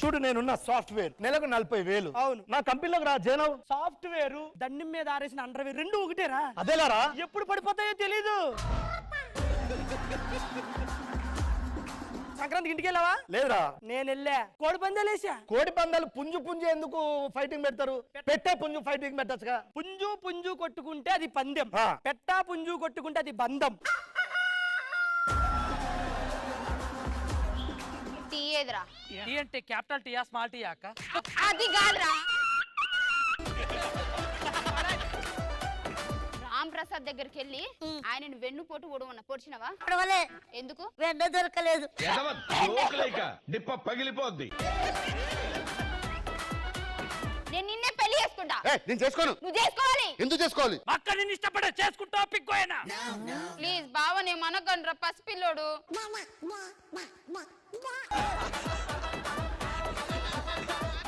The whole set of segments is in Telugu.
చూడు నేనున్న సాఫ్ట్వేర్ నెలకు 40,000. అవును. నా కంపెనీలోకి రా జైనవ్. సాఫ్ట్వేర్ దండం మీద ఆరేసిన అండర్వేర్ రెండు ఒకటేరా? అదేలారా? ఎప్పుడు పడిపోతాయో తెలీదు. సంక్రాంతికి ఇంటికి వెళ్ళావా? లేదురా. నేను వెళ్ళా. కోడి పందాలేసా. కోడి పందాలు పుంజు పుంజు ఎందుకు ఫైటింగ్ పెడతారు? పెట్టే పుంజు ఫైటింగ్ పెట్టచ్చుగా. పుంజు పుంజు కొట్టుకుంటే అది పందెం, ఆ. పెట్టా పుంజు కొట్టుకుంటే అది బంధం. టీ ఏదిరా? టీ అంటే క్యాపిటల్ టీయా స్మాల్ టీయా అక్క? అది కాదురా. రామ్ ప్రసాద్ దగ్గరికి వెళ్ళి ఆయన వెన్ను పోటు పొడవన్న పొడిచినవా? ఎందుకు? వెంట దొరకలేదు. డిప్ప పగిలిపోద్ది. నేను నిన్నే పెళ్లి చేసుకుంటా. నేను చేసుకోను. నువ్వు చేసుకోవాలి. ఎందుకు చేసుకోవాలి? అక్క నేను ఇష్టపడే చేసుకుంటా పిక్కోయనా? ప్లీజ్ బావ నేను మనగండ్రా పసిపిల్లోడు.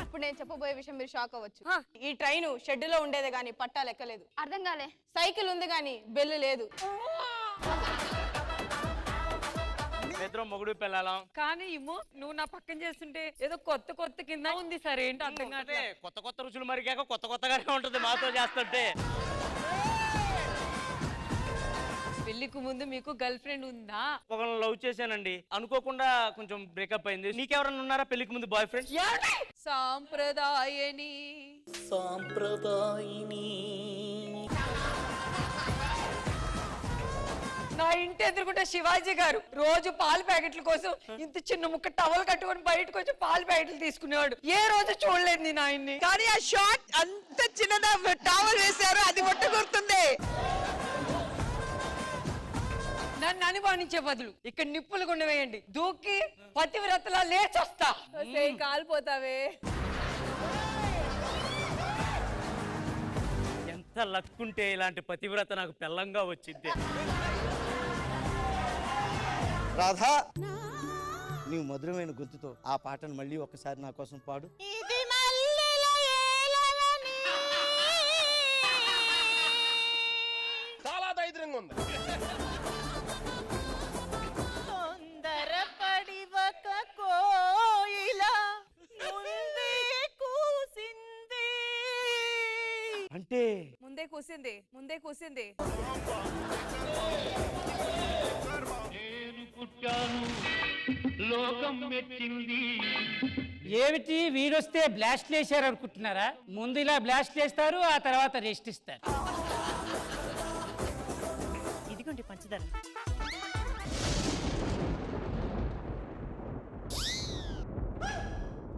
ఇప్పుడు నేను చెప్పబోయే విషయం మీరు షాక్ అవ్వచ్చు. ఈ ట్రైన్ షెడ్ లో ఉండేది గాని పట్టాలు ఎక్కలేదు. అర్థం కాలే. సైకిల్ ఉంది గాని బెల్లు లేదు. ఇద్దరం మొగుడు పెళ్ళాలం. కానీ ఇమ్మో నువ్వు నా పక్కన చేస్తుంటే ఏదో కొత్త కొత్త కింద ఉంది. సరే ఏంటి అర్థం కాదు. కొత్త కొత్త రుచులు మరిగాక కొత్త కొత్తగానే ఉంటుంది మాతో చేస్తుంటే. పెళ్లికి ముందు మీకు గర్ల్ ఫ్రెండ్ ఉందా? ఒకరిని లవ్ చేశానండి, అనుకోకుండా కొంచెం బ్రేకప్ అయింది. నీకెవరన్నా ఉన్నారా పెళ్లికి ముందు బాయ్ ఫ్రెండ్? సాంప్రదాయని నా ఇంటి ఎదురుకుంటే శివాజీ గారు రోజు పాల ప్యాకెట్ల కోసం ఇంత చిన్న ముక్క టవల్ కట్టుకొని బయటకు వచ్చి పాల ప్యాకెట్లు తీసుకునేవాడు. ఏ రోజు చూడలేదు నేను ఆయన్ని. కానీ ఆ షార్ట్ అంత చిన్నదా టవల్ వేశారు, అది ఒట్టు గుర్తుంది. నన్ను అనుమానించే బదులు ఇక్కడ నిప్పులు కొండ వేయండి, దూకి పతివ్రతలా లేచొస్తా. కాలిపోతావే. ఎంత లక్కుంటే ఇలాంటి పతివ్రత నాకు పెళ్ళంగా వచ్చింది. రాధా, నీవు మధురమైన గొంతుతో ఆ పాటను మళ్ళీ ఒక్కసారి నా కోసం పాడు. చాలా దైద్యంగా ఉంది. తొందరపడి ఒక కోయిల ముందే కూసింది. అంటే ముందే కూసింది. ఏమిటి వీడొస్తే బ్లాస్ట్ వేసారు అనుకుంటున్నారా? ముందు ఇలా బ్లాస్ట్ వేస్తారు, ఆ తర్వాత రెస్ట్ ఇస్తారు. ఇదిగోండి పంచదార.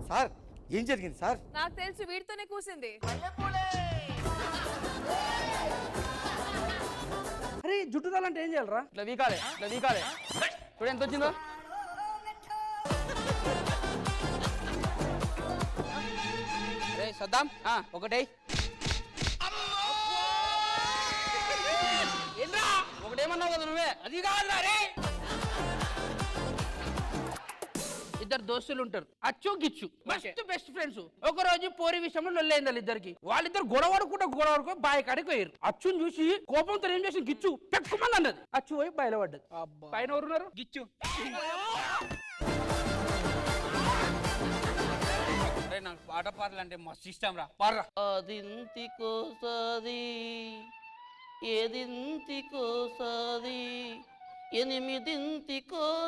సార్ ఏం జరిగింది సార్? నాకు తెలుసు, వీడితోనే కూసింది. అరే జుట్టు రాలంటే ఏం చేయాలరా? ఇట్లా వీకాలే చూడు ఎంత వచ్చిందో. అరే సద్దాం ఒకటే ఒకటేమన్నావు కదా నువ్వే. అది కావాలా రే? ఇద్దరు దోస్తులు ఉంటారు, అచ్చు గిచ్చు, బెస్ట్ ఫ్రెండ్స్. ఒక రోజు పోరి విషయంలో లొల్లైంది వాళ్ళిద్దరికి. వాళ్ళిద్దరు గొడవడుకుంటూ బాయ్ కాడికి పోయారు. అచ్చుని చూసి కోపంతో ఏం చేసి గిచ్చు పెట్టుకోమని అన్నది. అచ్చు పోయి బయలుపడ్డది. పైన ఎవరున్నారు? గిచ్చు. నాకు పాట పాటలు అంటే మస్తు ఇష్టం రా, పాడరా. అదింతికోసాది ఏదింతికోసాది ఎనిమిదింతికోసారి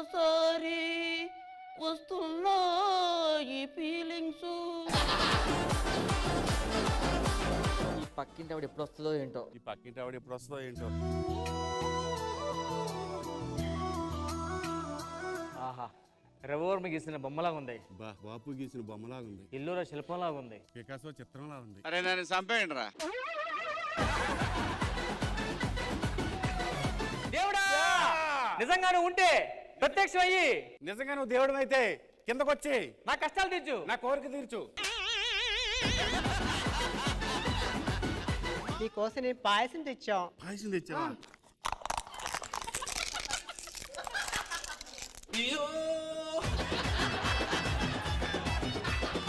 వస్తున్నా ఈ ఫీలింగ్స్. ఈ పక్కింటి ఆవిడ ఎప్పుడు వస్తుందో ఏంటో. ఆహా, రవివర్మ గీసిన బొమ్మలాగా ఉంది. బాపు గీసిన బొమ్మలాగా ఉంది. ఇల్లురా శిల్పంలాగా ఉంది. పికాసో చిత్రంలా ఉంది. అరే నన్ను చంపేయండి రా. దేవుడా, నిజంగానే ఉంటే ప్రత్యక్షం అయ్యి, నిజంగా నువ్వు దేవుడు అయితే కిందకొచ్చి నా కష్టాలు తీర్చు, నా కోరిక తీర్చు. నీకోసం నేను పాయసం తెచ్చాం. పాయసం తెచ్చావా?